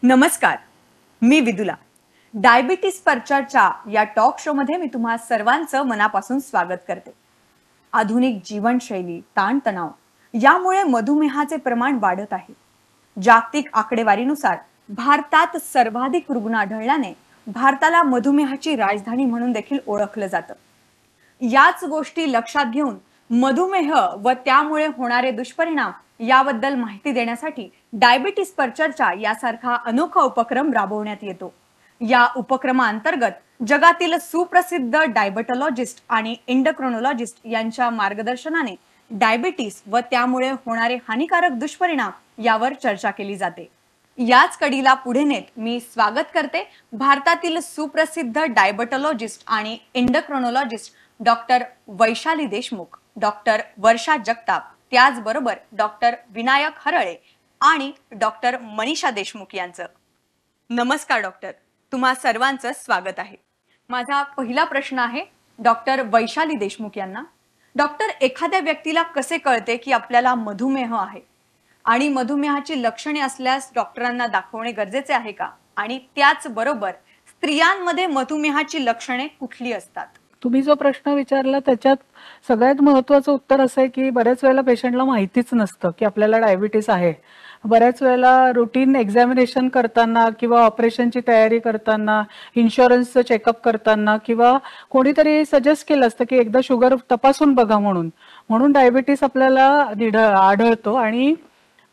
नमस्कार, मी विदुला. डायबिटीस पर चर्चा या टॉक शो मध्ये मी तुम्हा सर्वांचं मनापासून स्वागत करते. आधुनिक जीवनशैली, ताणतणाव यामुळे मधुमेहाचे प्रमाण वाढत आहे. जागतिक आकडेवारीनुसार भारतात सर्वाधिक रुग्ण आढळल्याने भारताला मधुमेहाची राजधानी म्हणून देखील ओळखलं जातं. याच गोष्टी लक्षात घेऊन मधुमेह व त्यामुळे होणारे दुष्परिणाम याबद्दल माहिती देण्यासाठी डायबिटीस पर चर्चा यासारखा अनोखा उपक्रम राबवण्यात येतो. या उपक्रमाअंतर्गत जगातील सुप्रसिद्ध डायबेटॉलॉजिस्ट आणि एंडोक्रिनॉलॉजिस्ट यांच्या मार्गदर्शनाने डायबिटीस व त्यामुळे होणारे हानिकारक दुष्परिणाम यावर चर्चा केली जाते. याच कडीला पुढे नेत मी स्वागत करते भारतातील सुप्रसिद्ध डायबेटॉलॉजिस्ट आणि एंडोक्रिनॉलॉजिस्ट डॉक्टर वैशाली देशमुख, डॉक्टर वर्षा जगताप, त्याचबरोबर डॉक्टर विनायक हरळे आणि डॉक्टर मनीषा देशमुख यांचं. नमस्कार डॉक्टर, तुम्हा सर्वांचं स्वागत आहे. माझा पहिला प्रश्न आहे डॉक्टर वैशाली देशमुख यांना. डॉक्टर, एखाद्या व्यक्तीला कसे कळते की आपल्याला मधुमेह आहे आणि मधुमेहाची लक्षणे असल्यास डॉक्टरांना दाखवणे गरजेचे आहे का? आणि त्याचबरोबर स्त्रियांमध्ये मधुमेहाची लक्षणे कुठली असतात? तुम्ही जो प्रश्न विचारला त्याच्यात सगळ्यात महत्वाचं उत्तर असं आहे की बऱ्याच वेळेला पेशंटला माहितीच नसतं की आपल्याला डायबिटीस आहे. बऱ्याच वेळेला रुटीन एक्झामिनेशन करताना किंवा ऑपरेशनची तयारी करताना, इन्शुरन्सचं चेकअप करताना किंवा कोणीतरी सजेस्ट केलं असतं की एकदा शुगर तपासून बघा म्हणून डायबिटीस आपल्याला आढळतो आणि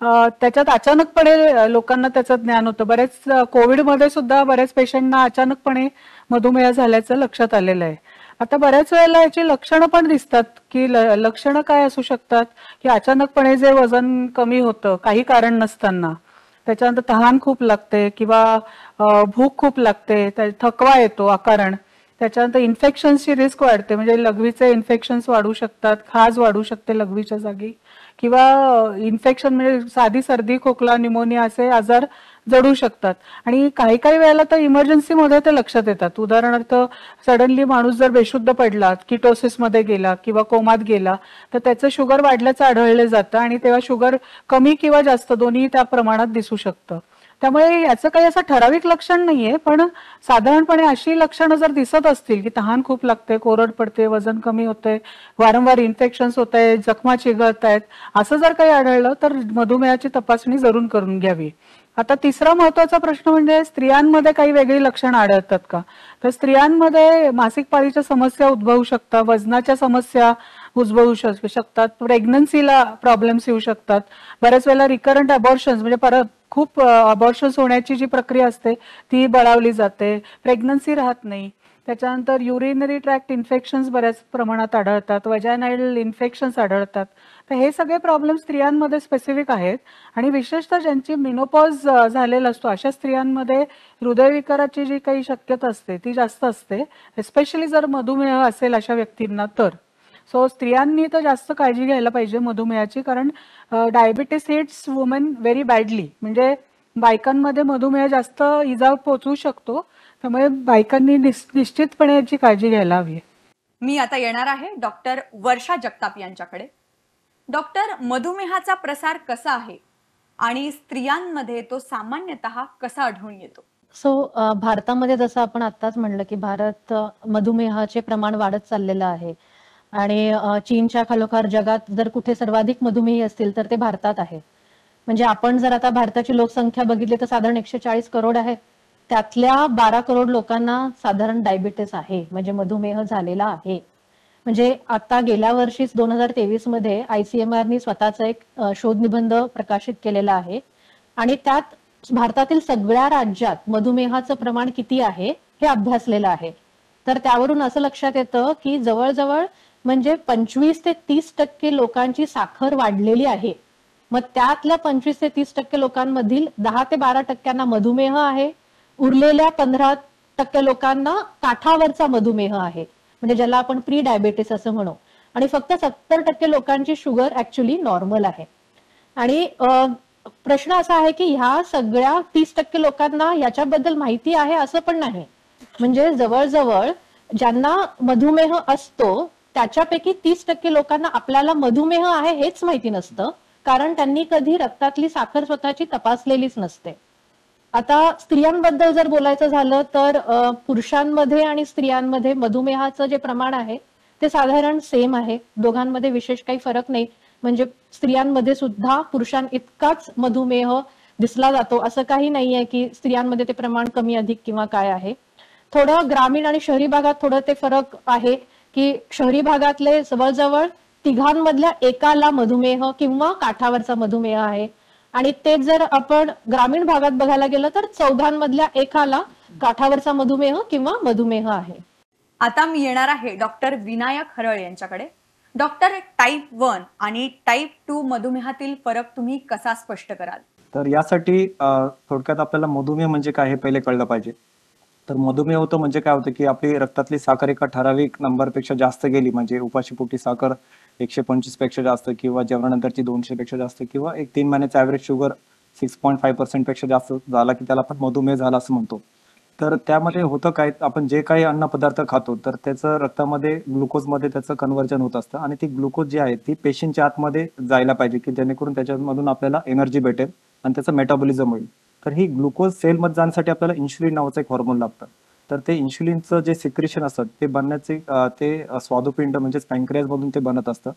त्याच्यात अचानकपणे लोकांना त्याचं ज्ञान होतं. बरेच कोविडमध्ये सुद्धा बऱ्याच पेशंटना अचानकपणे मधुमेह झाल्याचं लक्षात आलेलं आहे. आता बऱ्याच वेळेला याची लक्षणं पण दिसतात की लक्षणं काय असू शकतात की अचानकपणे जे वजन कमी होतं काही कारण नसताना, त्याच्यानंतर तहान खूप लागते किंवा भूक खूप लागते, थकवा येतो अकारण, त्याच्यानंतर इन्फेक्शन्सची रिस्क वाढते, म्हणजे लघवीचे इन्फेक्शन्स वाढू शकतात, खाज वाढू शकते लघवीच्या जागी, किंवा इन्फेक्शन म्हणजे साधी सर्दी, खोकला, निमोनिया असे आजार जडू शकतात. आणि काही काही वेळेला तर इमर्जन्सीमध्ये ते लक्षात येतात. उदाहरणार्थ सडनली माणूस जर बेशुद्ध पडला, किटोसिसमध्ये गेला किंवा कोमात गेला तर त्याचं शुगर वाढल्याचं आढळलं जातं आणि तेव्हा शुगर कमी किंवा जास्त दोन्ही त्या प्रमाणात दिसू शकतं. त्यामुळे याचं काही असं ठराविक लक्षण नाहीये, पण साधारणपणे अशी लक्षणं जर दिसत असतील की तहान खूप लागते, कोरड पडते, वजन कमी होते, वारंवार इन्फेक्शन्स होत आहेत, जखमा चिघळत आहेत, असं जर काही आढळलं तर मधुमेहाची तपासणी जरूर करून घ्यावी. आता तिसरा महत्वाचा प्रश्न म्हणजे स्त्रियांमध्ये काही वेगळी लक्षणं आढळतात का? तर स्त्रियांमध्ये मासिक पाळीच्या समस्या उद्भवू शकतात, वजनाच्या समस्या उद्भवू शकतात, प्रेग्नन्सीला प्रॉब्लेम्स येऊ शकतात, बऱ्याच वेळेला रिकरंट अबॉर्शन्स म्हणजे परत खूप अबॉर्शन्स होण्याची जी प्रक्रिया असते ती बळावली जाते, प्रेग्नन्सी राहत नाही. त्याच्यानंतर युरिनरी ट्रॅक्ट इन्फेक्शन्स बऱ्याच प्रमाणात आढळतात, वजायनाइल इन्फेक्शन्स आढळतात. तर हे सगळे प्रॉब्लेम स्त्रियांमध्ये स्पेसिफिक आहेत आणि विशेषतः ज्यांची मेनोपॉज झालेला असतो अशा स्त्रियांमध्ये हृदयविकाराची जी काही शक्यता असते ती जास्त असते, एस्पेशली जर मधुमेह असेल अशा व्यक्तींना तर. सो स्त्रियांनी तर जास्त काळजी घ्यायला पाहिजे मधुमेहाची, कारण diabetes hits women very badly, म्हणजे बायकांमध्ये मधुमेह जास्त इजा पोचवू शकतो. त्यामुळे बायकांनी निश्चितपणे याची काळजी घ्यायला हवी. मी आता येणार आहे डॉक्टर वर्षा जगताप यांच्याकडे. डॉक्टर, मधुमेहाचा प्रसार कसा आहे आणि स्त्रियांमध्ये तो सामान्यतः कसा आढळून येतो? भारतामध्ये जसं आपण आत्ताच म्हणलं की भारत मधुमेहाचे प्रमाण वाढत चाललेलं आहे आणि चीनच्या खालोखार जगात जर कुठे सर्वाधिक मधुमेही असतील तर ते भारतात आहे. म्हणजे आपण जर आता भारताची लोकसंख्या बघितली तर साधारण 140 करोड आहे. त्यातल्या 12 करोड लोकांना साधारण डायबिटीस आहे, म्हणजे मधुमेह झालेला आहे. म्हणजे आता गेल्या वर्षीच 2023 मध्ये ICMR स्वतःचा एक शोध निबंध प्रकाशित केलेला आहे आणि त्यात भारतातील सगळ्या राज्यात मधुमेहाचं प्रमाण किती आहे हे अभ्यासलेलं आहे. तर त्यावरून असं लक्षात येतं की जवळजवळ म्हणजे 25 ते 30% लोकांची साखर वाढलेली आहे. मग त्यातल्या 25 ते 30% लोकांमधील 10 ते 12% मधुमेह आहे, उरलेल्या 15% लोकांना काठावरचा मधुमेह आहे, म्हणजे ज्याला आपण प्री डायबिटीस असं म्हणू, आणि फक्त 70% लोकांची शुगर ऍक्च्युली नॉर्मल आहे. आणि प्रश्न असा आहे की ह्या सगळ्या 30% लोकांना याच्याबद्दल माहिती आहे असं पण नाही. म्हणजे जवळजवळ ज्यांना मधुमेह असतो त्याच्यापैकी 30% लोकांना आपल्याला मधुमेह आहे हेच माहिती नसतं, कारण त्यांनी कधी रक्तातली साखर स्वतःची तपासलेलीच नसते. आता स्त्रियांबद्दल जर बोलायचं झालं तर पुरुषांमध्ये आणि स्त्रियांमध्ये मधुमेहाचं जे प्रमाण आहे ते साधारण सेम आहे. दोघांमध्ये विशेष काही फरक नाही. म्हणजे स्त्रियांमध्ये सुद्धा पुरुषांइतकाच मधुमेह दिसला जातो. असं काही नाहीये की स्त्रियांमध्ये ते प्रमाण कमी अधिक किंवा काय आहे. थोडं ग्रामीण आणि शहरी भागात थोडं ते फरक आहे की शहरी भागातले जवळजवळ तिघांमधल्या एकाला मधुमेह किंवा काठावरचा मधुमेह आहे, आणि तेच जर आपण ग्रामीण भागात बघायला गेलं तर चौघांमधल्या एकाला काठावरचा मधुमेह किंवा मधुमेह आहे. आता मी येणार आहे डॉक्टर विनायक हरळ यांच्याकडे. डॉक्टर, टाईप 1 आणि टाईप 2 मधुमेहातील फरक तुम्ही कसा स्पष्ट कराल? तर यासाठी थोडक्यात आपल्याला मधुमेह म्हणजे काय हे पहिले कळलं पाहिजे. तर मधुमेह होतं म्हणजे काय होतं की आपली रक्तातली साखर एका ठराविक नंबरपेक्षा जास्त गेली, म्हणजे उपाशीपोटी साखर 125 पेक्षा जास्त किंवा जेवणानंतरची 200 पेक्षा जास्त किंवा एक 3 महिन्याचा ऍव्हरेज शुगर 6.5% पेक्षा जास्त झाला की त्याला आपण मधुमेह झाला असं म्हणतो. तर त्यामध्ये होतं काय, आपण जे काही अन्न पदार्थ खातो तर त्याचं रक्तामध्ये ग्लुकोजमध्ये त्याचं कन्व्हर्जन होत असतं आणि ती ग्लुकोज जी आहे ती पेशींच्या आतमध्ये जायला पाहिजे की जेणेकरून त्याच्यामधून आपल्याला एनर्जी भेटेल आणि त्याचं मेटाबॉलिझम होईल. तर ही ग्लुकोज सेलमध्ये जाण्यासाठी आपल्याला इन्शुलिन नावाचं एक हॉर्मोन लागतं. तर ते इन्शुलिनचं जे सिक्रेशन असतं ते बनण्याचे ते स्वादुपिंड म्हणजेच पॅन्क्रियाज मधून ते बनत असतं.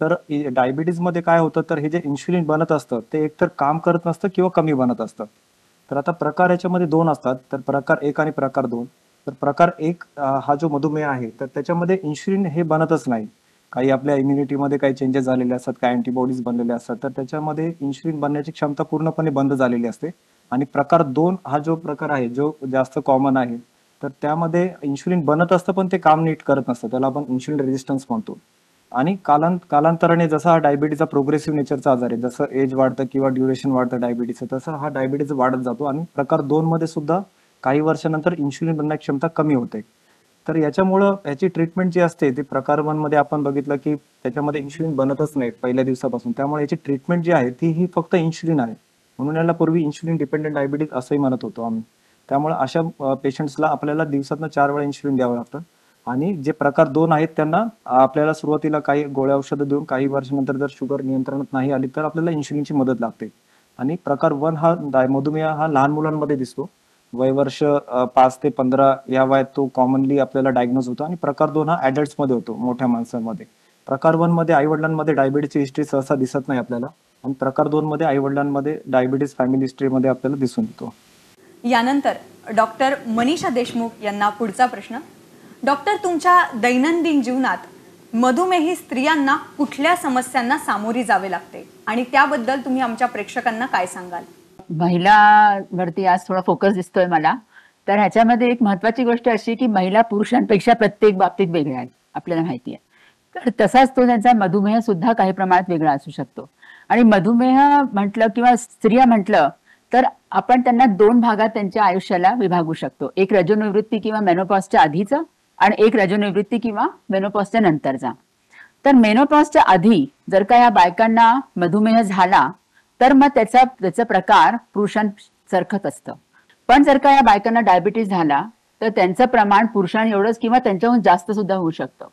तर डायबिटीजमध्ये काय होतं, तर हे जे इन्शुलिन बनत असतं ते एकतर काम करत नसतं किंवा कमी बनत असतं. तर आता प्रकार याच्यामध्ये 2 असतात, तर प्रकार 1 आणि प्रकार 2. तर प्रकार 1 हा जो मधुमेह आहे तर त्याच्यामध्ये इन्शुलिन हे बनतच नाही. काही आपल्या इम्युनिटीमध्ये काही चेंजेस झालेले असतात, काही अँटीबॉडीज बनलेले असतात, तर त्याच्यामध्ये इन्शुलिन बनण्याची क्षमता पूर्णपणे बंद झालेली असते. आणि प्रकार 2 हा जो प्रकार आहे जो जास्त कॉमन आहे, तर त्यामध्ये इन्शुलिन बनत असतं पण ते काम नीट करत नसतं, त्याला आपण इन्शुलिन रेजिस्टन्स म्हणतो. आणि कालांतराने जसा हा डायबिटीजचा प्रोग्रेसिव्ह नेचरचा आजार आहे, जसं एज वाढतं किंवा ड्युरेशन वाढतं डायबिटीचं, तसं हा डायबिटीज वाढत जातो. आणि प्रकार 2 मध्ये सुद्धा काही वर्षानंतर इन्शुलिन बनण्याची क्षमता कमी होते. तर याच्यामुळं याची ट्रीटमेंट जी असते ती प्रकार 1 मध्ये आपण बघितलं की त्याच्यामध्ये इन्शुलिन बनतच नाही पहिल्या दिवसापासून, त्यामुळे याची ट्रीटमेंट जी आहे ती ही फक्त इन्शुलिन आहे. म्हणून याला पूर्वी इन्शुलिन डिपेंडंट डायबिटीज असंही म्हणत होतो आम्ही. त्यामुळे अशा पेशंट्सला आपल्याला दिवसातनं 4 वेळा इन्शुलिन द्यावं लागतं. आणि जे प्रकार 2 आहेत त्यांना आपल्याला सुरुवातीला काही गोळ्या औषधं देऊन काही वर्षानंतर जर शुगर नियंत्रणात नाही आली तर आपल्याला इन्शुलिनची मदत लागते. आणि प्रकार 1 हा मधुमेह हा लहान मुलांमध्ये दिसतो. वयवर्ष 5 ते 15 या वयात तो कॉमनली आपल्याला डायग्नोज होतो. आणि प्रकार 2 हा ॲडल्ट्समध्ये होतो, मोठ्या माणसांमध्ये. प्रकार 1 मध्ये आईवडिलांमध्ये डायबिटीजची हिस्ट्री सहसा दिसत नाही आपल्याला, आणि प्रकार 2 मध्ये आईवडिलांमध्ये डायबिटीज फॅमिली हिस्ट्रीमध्ये आपल्याला दिसून येतो. यानंतर डॉक्टर मनीषा देशमुख यांना पुढचा प्रश्न. डॉक्टर, तुमच्या दैनंदिन जीवनात मधुमेही स्त्रियांना कुठल्या समस्यांना सामोरी जावे लागते आणि त्याबद्दल तुम्ही आमच्या प्रेक्षकांना काय सांगाल? महिलांवरती आज थोडा फोकस दिसतोय मला. तर ह्याच्यामध्ये एक महत्वाची गोष्ट अशी की महिला पुरुषांपेक्षा प्रत्येक बाबतीत वेगळ्या आहेत, आपल्याला माहिती आहे. तर तसाच तो त्यांचा मधुमेह सुद्धा काही प्रमाणात वेगळा असू शकतो. आणि मधुमेह म्हटलं किंवा स्त्रिया म्हटलं तर आपण त्यांना 2 भागात त्यांच्या आयुष्याला विभागू शकतो. एक रजोनिवृत्ती किंवा मेनोपॉजच्या आधीचा आणि एक रजोनिवृत्ती किंवा मेनोपॉजच्या नंतरचा. तर मेनोपॉजच्या आधी जर का या बायकांना मधुमेह झाला तर मग त्याचा प्रकार पुरुषांसारखंच असतं. पण जर का या बायकांना डायबिटीज झाला तर त्यांचं प्रमाण पुरुषां एवढंच किंवा त्यांच्याहून जास्त सुद्धा होऊ शकतं.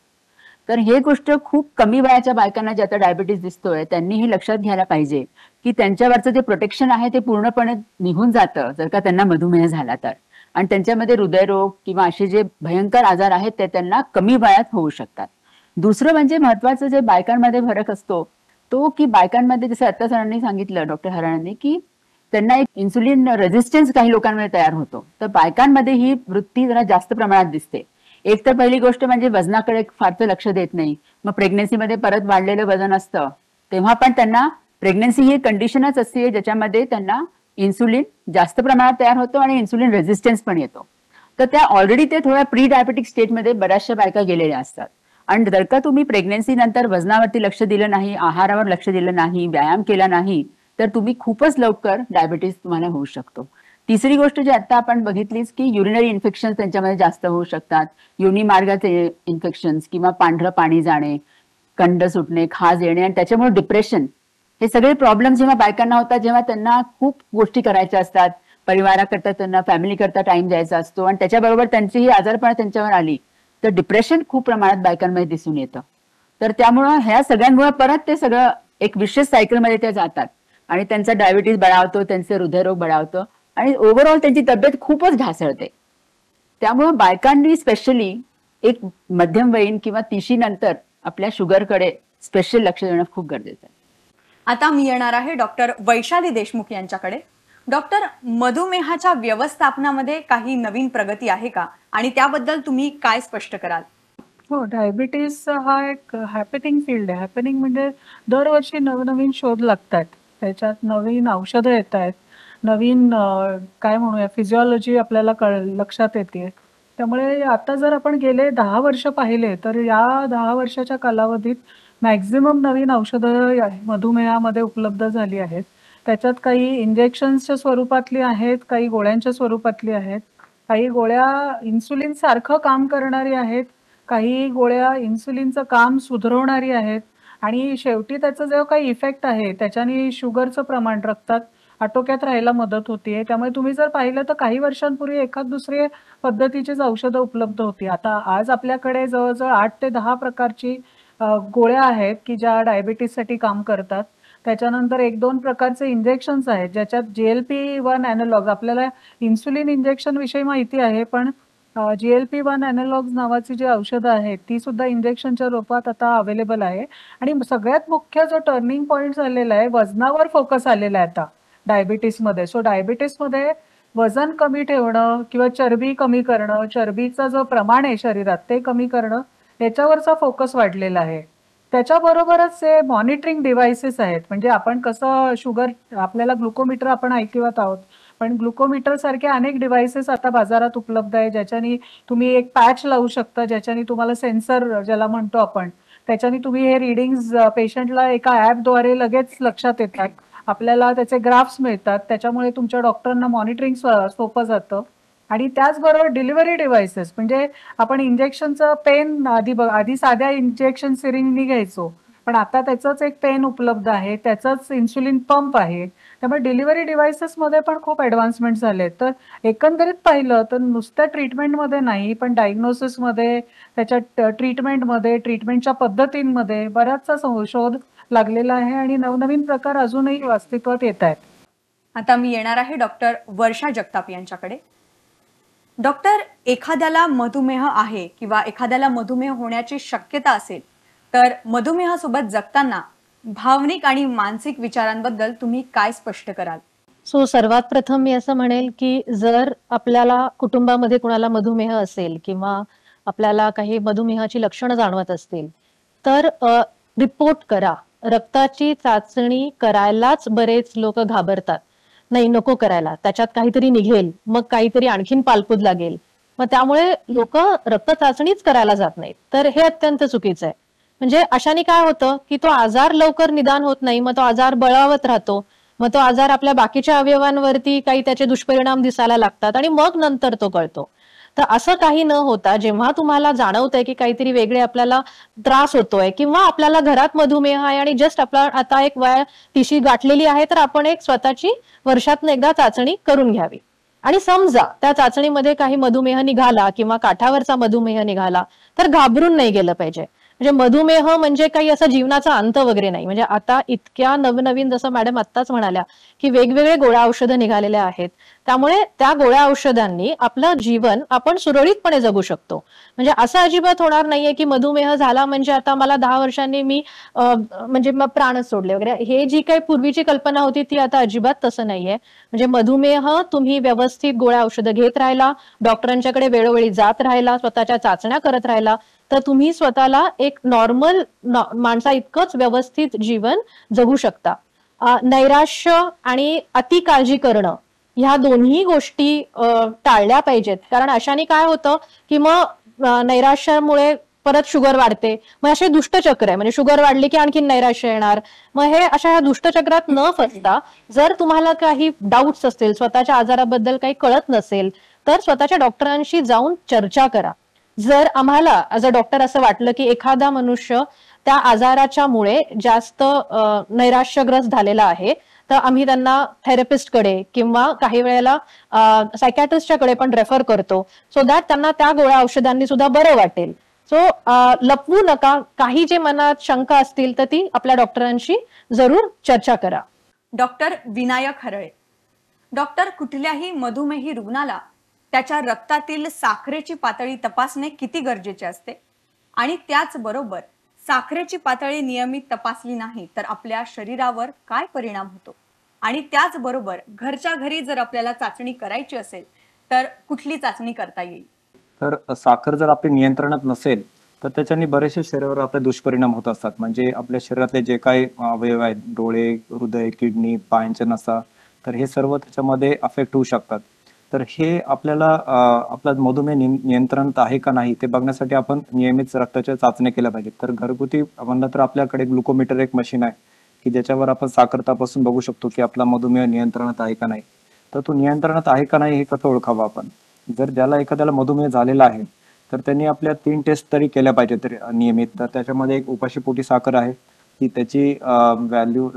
तर हे गोष्ट खूप कमी वयाच्या बायकांना जे आता डायबिटीज दिसतोय त्यांनी हे लक्षात घ्यायला पाहिजे की त्यांच्यावरचं जे प्रोटेक्शन आहे ते पूर्णपणे निघून जातं जर का त्यांना मधुमेह झाला तर. आणि त्यांच्यामध्ये हृदयरोग किंवा असे जे भयंकर आजार आहेत ते त्यांना कमी वयात होऊ शकतात. दुसरं म्हणजे महत्वाचं जे बायकांमध्ये फरक असतो तो की बायकांमध्ये जसं आता सरांनी सांगितलं, डॉक्टर हराणांनी, की त्यांना एक इन्सुलिन रेझिस्टन्स काही लोकांमध्ये तयार होतो. तर बायकांमध्ये ही वृत्ती जरा जास्त प्रमाणात दिसते. एक तर पहिली गोष्ट म्हणजे वजनाकडे फारसं लक्ष देत नाही. मग प्रेग्नन्सीमध्ये परत वाढलेलं वजन असतं तेव्हा पण त्यांना प्रेग्नन्सी ही कंडिशनच असते ज्याच्यामध्ये त्यांना इन्सुलिन जास्त प्रमाणात तयार होतो आणि इन्सुलिन रेझिस्टन्स पण येतो. तर त्या ऑलरेडी ते थोड्या प्री डायबेटिक स्टेटमध्ये बऱ्याचशा बायका गेलेल्या असतात. आणि जर का तुम्ही प्रेग्नन्सी नंतर वजनावरती लक्ष दिलं नाही, आहारावर लक्ष दिलं नाही, व्यायाम केला नाही तर तुम्ही खूपच लवकर डायबिटीज तुम्हाला होऊ शकतो. तिसरी गोष्ट जी आता आपण बघितलीच की युरिनरी इन्फेक्शन त्यांच्यामध्ये जास्त होऊ शकतात. योनी मार्गाचे इन्फेक्शन्स किंवा पांढरं पाणी जाणे, कंड सुटणे, खाज येणे आणि त्याच्यामुळे डिप्रेशन, हे सगळे प्रॉब्लेम जेव्हा बायकांना होतात जेव्हा त्यांना खूप गोष्टी करायच्या असतात, परिवाराकरता त्यांना फॅमिली करता टाइम द्यायचा असतो आणि त्याच्याबरोबर त्यांची ही आजारपण त्यांच्यावर आली तर डिप्रेशन खूप प्रमाणात बायकांमध्ये दिसून येतं. तर त्यामुळं ह्या सगळ्यांमुळे परत ते सगळं एक विशेष सायकलमध्ये ते जातात आणि त्यांचा डायबिटीज बळावतो, त्यांचे हृदयरोग बळावतो आणि ओव्हरऑल त्यांची तब्येत खूपच ढासळते. त्यामुळं बायकांनी स्पेशली एक मध्यमवयीन किंवा 30 नंतर आपल्या शुगरकडे स्पेशल लक्ष देणं खूप गरजेचं आहे. आता मी येणार आहे डॉक्टर वैशाली देशमुख यांच्याकडे. डॉक्टर, मधुमेहाच्या व्यवस्थापनामध्ये काही नवीन प्रगती आहे का आणि त्याबद्दल तुम्ही काय स्पष्ट कराल? हो, डायबिटीस हा एक हॅपनिंग फील्ड आहे. हॅपनिंग म्हणजे दरवर्षी नवनवीन शोध लागतात, त्याच्यात नवीन औषधं येत आहेत, नवीन काय म्हणूया फिजिओलॉजी आपल्याला लक्षात येते. त्यामुळे आता जर आपण गेले 10 वर्ष पाहिले तर या 10 वर्षाच्या कालावधीत मॅक्झिमम नवीन औषधं मधुमेहामध्ये उपलब्ध झाली आहेत. त्याच्यात काही इंजेक्शन्सच्या स्वरूपातली आहेत, काही गोळ्यांच्या स्वरूपातली आहेत, काही गोळ्या इन्सुलिन सारखं काम करणारी आहेत, काही गोळ्या इन्सुलिनचं काम सुधारवणारी आहेत आणि शेवटी त्याचा जो काही इफेक्ट आहे त्याच्याने शुगरचं प्रमाण रक्तात आटोक्यात राहायला मदत होतीये. त्यामुळे तुम्ही जर पाहिलं तर काही वर्षांपूर्वी एखाद दुसरी पद्धतीचीच औषधं उपलब्ध होती. आता आज आपल्याकडे जवळजवळ 8 ते 10 प्रकारची गोळ्या आहेत की ज्या डायबिटीससाठी काम करतात. त्याच्यानंतर 1-2 प्रकारचे इंजेक्शन्स आहेत ज्याच्यात GLP-1 ॲनालॉग्स, आपल्याला इन्सुलिन इंजेक्शन विषयी माहिती आहे, पण GLP-1 ॲनालॉग्स नावाची जी औषधं आहेत ती सुद्धा इंजेक्शनच्या रूपात आता अवेलेबल आहे. आणि सगळ्यात मुख्य जो टर्निंग पॉईंट झालेला आहे, वजनावर फोकस आलेला आहे आता डायबिटीसमध्ये. सो डायबिटीसमध्ये वजन कमी ठेवणं किंवा चरबी कमी करणं, चरबीचं जो प्रमाण आहे शरीरात ते कमी करणं, याच्यावरचा फोकस वाढलेला आहे. त्याच्याबरोबरच हे मॉनिटरिंग डिव्हाइसेस आहेत. म्हणजे आपण कसं शुगर, आपल्याला ग्लुकोमीटर आपण ऐकवत आहोत, पण ग्लुकोमीटर सारखे अनेक डिव्हाइसेस आता बाजारात उपलब्ध आहे ज्याच्यानी तुम्ही एक पॅच लावू शकता, ज्याच्यानी तुम्हाला सेन्सर ज्याला म्हणतो आपण, त्याच्यानी तुम्ही हे रिडिंग्स पेशंटला एका ॲपद्वारे लगेच लक्षात येतात. आपल्याला त्याचे ग्राफ्स मिळतात, त्याच्यामुळे तुमच्या डॉक्टरांना मॉनिटरिंग सोपं जातं. आणि त्याचबरोबर डिलिव्हरी डिव्हाइसेस, म्हणजे आपण इंजेक्शनचं पेन आधी साध्या इंजेक्शन सिरिंजनी घ्यायचो, पण आता त्याचंच एक पेन उपलब्ध आहे, त्याचंच इन्सुलिन पंप आहे. त्यामुळे डिलिव्हरी डिव्हाइसेसमध्ये पण खूप ॲडव्हान्समेंट झाले. तर एकंदरीत पाहिलं तर नुसत्या ट्रीटमेंटमध्ये नाही, पण डायग्नोसिसमध्ये, त्याच्या ट्रीटमेंटमध्ये, ट्रीटमेंटच्या पद्धतींमध्ये बराचसा शोध लागलेला आहे आणि नवनवीन प्रकार अजूनही अस्तित्वात येत आहेत. आता मी येणार आहे डॉक्टर वर्षा जगताप यांच्याकडे. डॉक्टर, एखाद्याला मधुमेह आहे किंवा एखाद्याला मधुमेह होण्याची शक्यता असेल तर मधुमेहासोबत जगताना भावनिक आणि मानसिक विचारांबद्दल तुम्ही काय स्पष्ट कराल? सर्वात प्रथम मी असं म्हणेल की जर आपल्याला कुटुंबामध्ये कुणाला मधुमेह असेल किंवा आपल्याला काही मधुमेहाची लक्षणं जाणवत असतील तर रिपोर्ट करा. रक्ताची चाचणी करायलाच बरेच लोक घाबरतात, नाही नको करायला, त्याच्यात काहीतरी निघेल, मग काहीतरी आणखीन पालपूद लागेल, मग त्यामुळे लोक रक्त चाचणीच करायला जात नाहीत. तर हे अत्यंत चुकीचं आहे. म्हणजे अशाने काय होतं की तो आजार लवकर निदान होत नाही, मग तो आजार बळावत राहतो, मग तो आजार आपल्या बाकीच्या अवयवांवरती काही त्याचे दुष्परिणाम दिसायला लागतात आणि मग नंतर तो कळतो. तर असं काही न होता जेव्हा तुम्हाला जाणवतंय की काहीतरी वेगळे आपल्याला त्रास होतोय किंवा आपल्याला घरात मधुमेह आहे आणि जस्ट आपला आता एक वय 30 गाठलेली आहे, तर आपण एक स्वतःची वर्षातून एकदा चाचणी करून घ्यावी. आणि समजा त्या चाचणीमध्ये काही मधुमेह निघाला किंवा काठावरचा मधुमेह निघाला तर घाबरून नाही गेलं पाहिजे. म्हणजे मधुमेह म्हणजे काही असं जीवनाचा अंत वगैरे नाही. म्हणजे आता इतक्या नवनवीन, जसं मॅडम आत्ताच म्हणाल्या की वेगवेगळे गोळ्या औषधं निघालेल्या आहेत, त्यामुळे त्या गोळ्या औषधांनी आपलं जीवन आपण सुरळीतपणे जगू शकतो. म्हणजे असं अजिबात होणार नाहीये की मधुमेह झाला म्हणजे आता मला 10 वर्षांनी मी म्हणजे मग प्राणच सोडले वगैरे, हे जी काही पूर्वीची कल्पना होती ती आता अजिबात तसं नाहीये. म्हणजे मधुमेह तुम्ही व्यवस्थित गोळ्या औषधं घेत राहिला, डॉक्टरांच्याकडे वेळोवेळी जात राहिला, स्वतःच्या चाचण्या करत राहिला, तर तुम्ही स्वतःला एक नॉर्मल माणसा इतकंच व्यवस्थित जीवन जगू शकता. नैराश्य आणि अति काळजी करणं ह्या दोन्ही गोष्टी टाळल्या पाहिजेत. कारण अशाने काय होतं की मग नैराश्यामुळे परत शुगर वाढते, मग असे दुष्टचक्र आहे. म्हणजे शुगर वाढली की आणखी नैराश्य येणार. मग हे अशा ह्या दुष्टचक्रात न फसता जर तुम्हाला काही डाऊट्स असतील, स्वतःच्या आजाराबद्दल काही कळत नसेल, तर स्वतःच्या डॉक्टरांशी जाऊन चर्चा करा. जर आम्हाला ॲज अ डॉक्टर असं वाटलं की एखादा मनुष्य त्या आजाराच्या मुळे जास्त नैराश्यग्रस्त झालेला आहे, तर आम्ही त्यांना थेरपिस्टकडे किंवा काही वेळेला सायकॅट्रिस्टच्याकडे पण रेफर करतो, सो दॅट त्यांना त्या गोळ्या औषधांनी सुद्धा बरं वाटेल. सो लपवू नका. काही जे मनात शंका असतील तर ती आपल्या डॉक्टरांशी जरूर चर्चा करा. डॉक्टर विनायक हरळे. डॉक्टर, कुठल्याही मधुमेही रुग्णाला त्याच्या रक्तातील साखरेची पातळी तपासणे किती गरजेचे असते? आणि त्याचबरोबर साखरेची पातळी नियमित तपासली नाही तर आपल्या शरीरावर काय परिणाम होतो? आणि त्याचबरोबर घरच्या घरी जर आपल्याला चाचणी करायची असेल तर कुठली चाचणी करता येईल? तर साखर जर आपली नियंत्रणात नसेल तर त्याच्याने बरेचसे शरीरावर आपले दुष्परिणाम होत असतात. म्हणजे आपल्या शरीरातले जे काही अवयव आहेत, डोळे, हृदय, किडनी, पायांच्या नसा, तर हे सर्व त्याच्यामध्ये अफेक्ट होऊ शकतात. तर हे आपल्याला आपला मधुमेह नियंत्रणात आहे का नाही ते बघण्यासाठी आपण नियमित रक्ताच्या चाचण्या केल्या पाहिजेत. तर घरगुती म्हणलं तर आपल्याकडे ग्लुकोमीटर एक मशीन आहे की ज्याच्यावर आपण साखर तपासून बघू शकतो की आपला मधुमेह नियंत्रणात आहे का नाही. तर तो नियंत्रणात आहे का नाही हे कसं ओळखावं आपण? जर ज्याला एखाद्याला मधुमेह झालेला आहे तर त्यांनी आपल्या 3 टेस्ट तरी केल्या पाहिजेत तरी नियमित. तर त्याच्यामध्ये एक उपाशीपोटी साखर आहे की त्याची व्हॅल्यू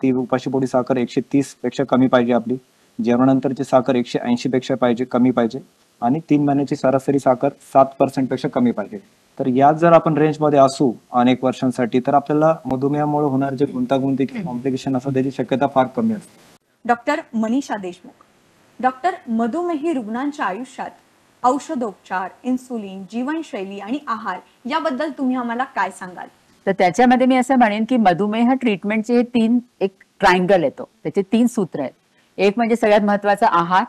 ती उपाशीपोटी साखर 130 पेक्षा कमी पाहिजे आपली. जेवणानंतरची साखर 180 पेक्षा कमी पाहिजे आणि 3 महिन्याची सरासरी साखर 7% पेक्षा कमी पाहिजे. तर यात जर आपण रेंजमध्ये असू अनेक वर्षांसाठी तर आपल्याला मधुमेहामुळे होणारे जे गुंतागुंती किंवा कॉम्प्लिकेशन असतात त्याची शक्यता फार कमी असते. डॉक्टर मनीषा देशमुख, डॉक्टर, मधुमेही रुग्णांच्या आयुष्यात औषधोपचार, इन्सुलिन, जीवनशैली आणि आहार याबद्दल तुम्ही आम्हाला काय सांगाल? तर त्याच्यामध्ये मी असं म्हणेन की मधुमेह ट्रीटमेंटचे हे 3 एक ट्रायंगल येतो, त्याचे 3 सूत्र आहेत. एक म्हणजे सगळ्यात महत्वाचा आहार,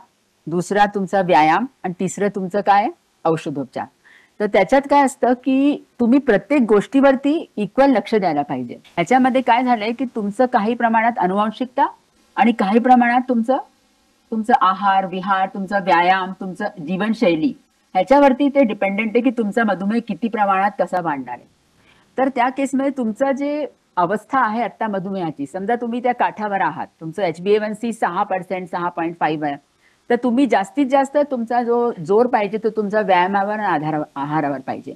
दुसरा तुमचा व्यायाम आणि तिसरं तुमचं काय औषधोपचार. तर त्याच्यात काय असतं की तुम्ही प्रत्येक गोष्टीवरती इक्वल लक्ष द्यायला पाहिजे. ह्याच्यामध्ये काय झालंय की तुमचं काही प्रमाणात अनुवांशिकता आणि काही प्रमाणात तुमचं आहार विहार, तुमचा व्यायाम, तुमचं जीवनशैली ह्याच्यावरती ते डिपेंडेंट आहे की तुमचा मधुमेह किती प्रमाणात कसा वाढणार आहे. तर त्या केसमध्ये तुमचं जे अवस्था आहे आता मधुमेहाची, समजा तुम्ही त्या काठावर आहात, तुमचं HbA1c 6%, 6.5 आहे, तर तुम्ही जास्तीत जास्त तुमचा जो जोर पाहिजे तो तुमचा व्यायामावर आणि आहारावर पाहिजे.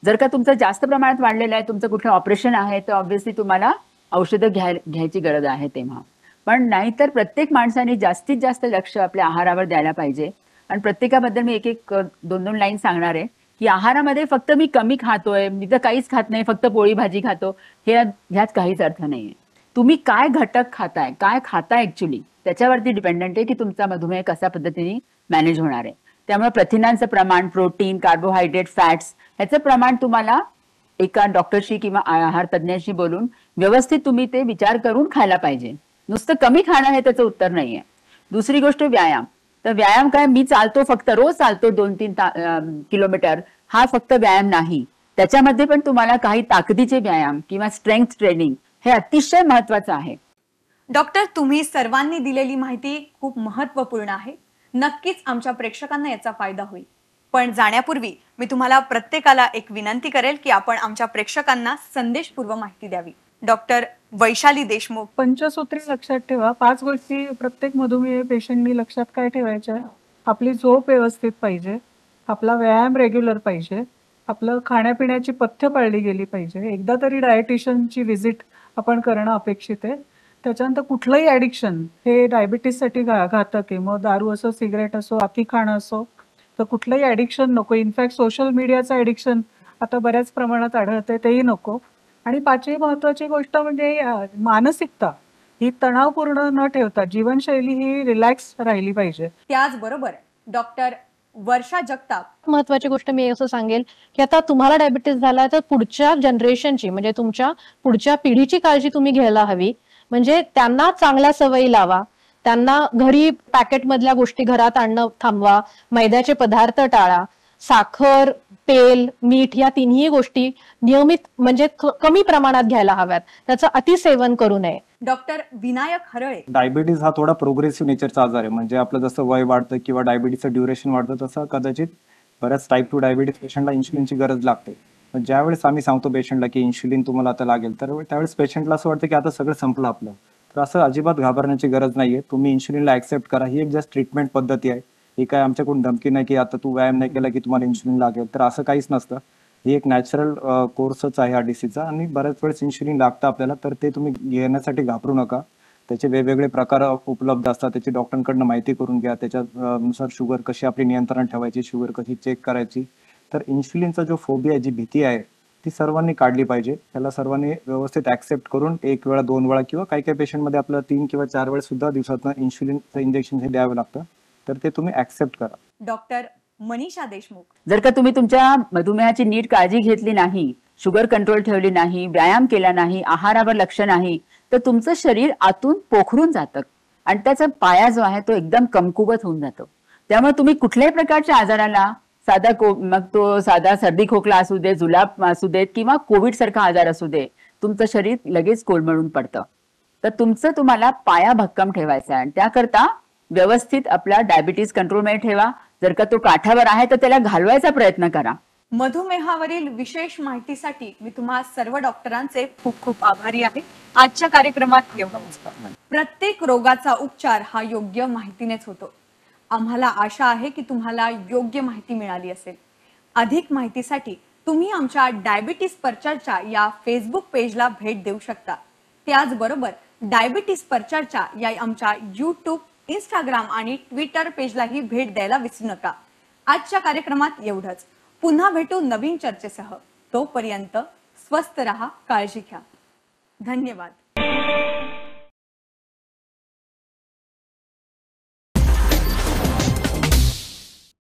जर का तुमचं जास्त प्रमाणात वाढलेलं आहे, तुमचं कुठलं ऑपरेशन आहे, तर ऑब्व्हियसली तुम्हाला औषधं घ्यायची गरज आहे तेव्हा. पण नाहीतर प्रत्येक माणसाने जास्तीत जास्त लक्ष आपल्या आहारावर द्यायला पाहिजे. आणि प्रत्येकाबद्दल मी एक 2 लाईन सांगणार आहे की आहारामध्ये फक्त मी कमी खातोय, मी तर काहीच खात नाही, फक्त पोळी भाजी खातो, ह्यात काहीच अर्थ नाहीये. तुम्ही काय घटक खाताय, काय खाताय ऍक्च्युली, त्याच्यावरती डिपेंडंट आहे की तुमचा मधुमेह कशा पद्धतीने मॅनेज होणार आहे. त्यामुळे प्रथिनांचं प्रमाण, प्रोटीन, कार्बोहायड्रेट, फॅट्स ह्याचं प्रमाण तुम्हाला एका डॉक्टरशी किंवा आहार तज्ञाशी बोलून व्यवस्थित तुम्ही ते विचार करून खायला पाहिजे. नुसतं कमी खाणं हे त्याचं उत्तर नाहीये. दुसरी गोष्ट व्यायाम. तर व्यायाम काय, मी चालतो, फक्त रोज चालतो 2-3 किलोमीटर, हा फक्त व्यायाम नाही. त्याच्यामध्ये पण तुम्हाला काही ताकदीचे व्यायाम किंवा स्ट्रेंथ ट्रेनिंग हे अतिशय महत्वाचं आहे. डॉक्टर, तुम्ही सर्वांनी दिलेली माहिती खूप महत्वपूर्ण आहे. नक्कीच आमच्या प्रेक्षकांना याचा फायदा होईल. पण जाण्यापूर्वी मी तुम्हाला प्रत्येकाला एक विनंती करेल की आपण आमच्या प्रेक्षकांना संदेशपूर्व माहिती द्यावी. डॉक्टर वैशाली देशमुख, पंचसूत्री लक्षात ठेवा. 5 गोष्टी प्रत्येक मधुमेह पेशंटनी लक्षात काय ठेवायच्या? आपली झोप व्यवस्थित पाहिजे, आपला व्यायाम रेग्युलर पाहिजे, आपलं खाण्यापिण्याची पथ्य पाळली गेली पाहिजे, एकदा तरी डायटिशियनची व्हिजिट आपण करणं अपेक्षित आहे. त्याच्यानंतर कुठलंही ॲडिक्शन हे डायबिटीससाठी घातक आहे. मग दारू असो, सिगरेट असो, अति खाणं असो, तर कुठलंही ॲडिक्शन नको. इनफॅक्ट सोशल मीडियाचं ॲडिक्शन आता बऱ्याच प्रमाणात आढळतंय, तेही नको. आणि 5वी महत्वाची गोष्ट म्हणजे मानसिकता ही तणावपूर्ण न ठेवता जीवनशैली ही रिलॅक्स राहिली पाहिजे. त्याचबरोबर डॉक्टर वर्षा जगताप, महत्वाची गोष्ट मी असं सांगेल की आता तुम्हाला डायबिटीस झाला तर पुढच्या जनरेशनची म्हणजे तुमच्या पुढच्या पिढीची काळजी तुम्ही घ्यायला हवी. म्हणजे त्यांना चांगल्या सवयी लावा, त्यांना घरी पॅकेट मधल्या गोष्टी घरात आणणं थांबवा, मैद्याचे पदार्थ टाळा, साखर, तेल, मीठ या तिन्ही गोष्टी नियमित म्हणजे कमी प्रमाणात घ्यायला हव्यात, त्याचं अतिसेवन करू नये. डॉक्टर विनायक हरळे, डायबिटीज हा थोडा प्रोग्रेसिव्ह नेचरचा आजार आहे. म्हणजे आपलं जसं वय वाढतं किंवा डायबिटीजचं ड्युरेशन वाढतं तसं कदाचित बऱ्याच टाईप 2 डायबिटीज पेशंटला इन्शुलिनची गरज लागते. पण ज्यावेळेस आम्ही सांगतो पेशंटला की इन्शुलिन तुम्हाला आता लागेल, तर त्यावेळेस पेशंटला असं वाटतं की आता सगळं संपलं आपलं. तर असं अजिबात घाबरण्याची गरज नाहीये. तुम्ही इन्शुलिनला ऍक्सेप्ट करा. ही एक जस्ट ट्रीटमेंट पद्धती आहे. ही काय आमच्याकडून धमकी नाही की आता तू व्यायाम नाही केला की तुम्हाला इन्शुलिन लागेल, तर असं काहीच नसतं. ही एक नॅचरल कोर्सच आहे हा डिसीजचा आणि बऱ्याच वेळेस इन्शुलिन लागतं आपल्याला, तर ते तुम्ही घेण्यासाठी घाबरू नका. त्याचे वेगवेगळे प्रकार उपलब्ध असतात, त्याची डॉक्टरांकडनं माहिती करून घ्या. त्याच्यानुसार शुगर कशी आपली नियंत्रणात ठेवायची, शुगर कशी चेक करायची. तर इन्शुलिनचा जो फोबिया, जी भीती आहे ती सर्वांनी काढली पाहिजे. त्याला सर्वांनी व्यवस्थित ऍक्सेप्ट करून 1 वेळा 2 वेळा किंवा काही काही पेशंटमध्ये आपल्याला 3 किंवा 4 वेळेस सुद्धा दिवसातनं इन्शुलिनचं इंजेक्शन हे द्यावं लागतं. तर ते तुम्ही ऍक्सेप्ट करा. डॉक्टर मनीषा देशमुख. जर का तुम्ही तुमच्या मधुमेहाची नीट काळजी घेतली नाही, शुगर कंट्रोल ठेवली नाही, व्यायाम केला नाही, आहारावर लक्ष नाही, तर तुमचं शरीर आतून पोखरून जातं आणि त्याचा पाया जो आहे तो एकदम कमकुवत होऊन जातो. त्यामुळे तुम्ही कुठल्याही प्रकारच्या आजाराला मग तो साधा सर्दी खोकला असू दे, जुलाब असू देत किंवा कोविड सारखा आजार असू दे, तुमचं शरीर लगेच कोलमडून पडतं. तर तुम्हाला पाया भक्कम ठेवायचा आहे आणि त्याकरता व्यवस्थित आपला डायबिटीज कंट्रोलमध्ये ठेवा. जर का तो काठावर आहे तर त्याला घालवायचा प्रयत्न करा. मधुमेहावरील विशेष माहितीसाठी मी तुम्हा सर्व डॉक्टरांचे खूप खूप आभारी आहे. आजच्या कार्यक्रमात एवढंच. प्रत्येक रोगाचा उपचार हा योग्य माहितीनेच होतो. आम्हाला आशा आहे की तुम्हाला योग्य माहिती मिळाली असेल. अधिक माहितीसाठी तुम्ही आमच्या डायबिटीस परिचर्चा या फेसबुक पेजला भेट देऊ शकता. त्याचबरोबर डायबिटीस परिचर्चा या आमच्या YouTube, Instagram आणि ट्विटर पेजलाही भेट द्यायला विसरू नका. आजच्या कार्यक्रमात एवढंच. पुन्हा भेटू नवीन चर्चेसह. तोपर्यंत स्वस्थ रहा, काळजी घ्या. धन्यवाद.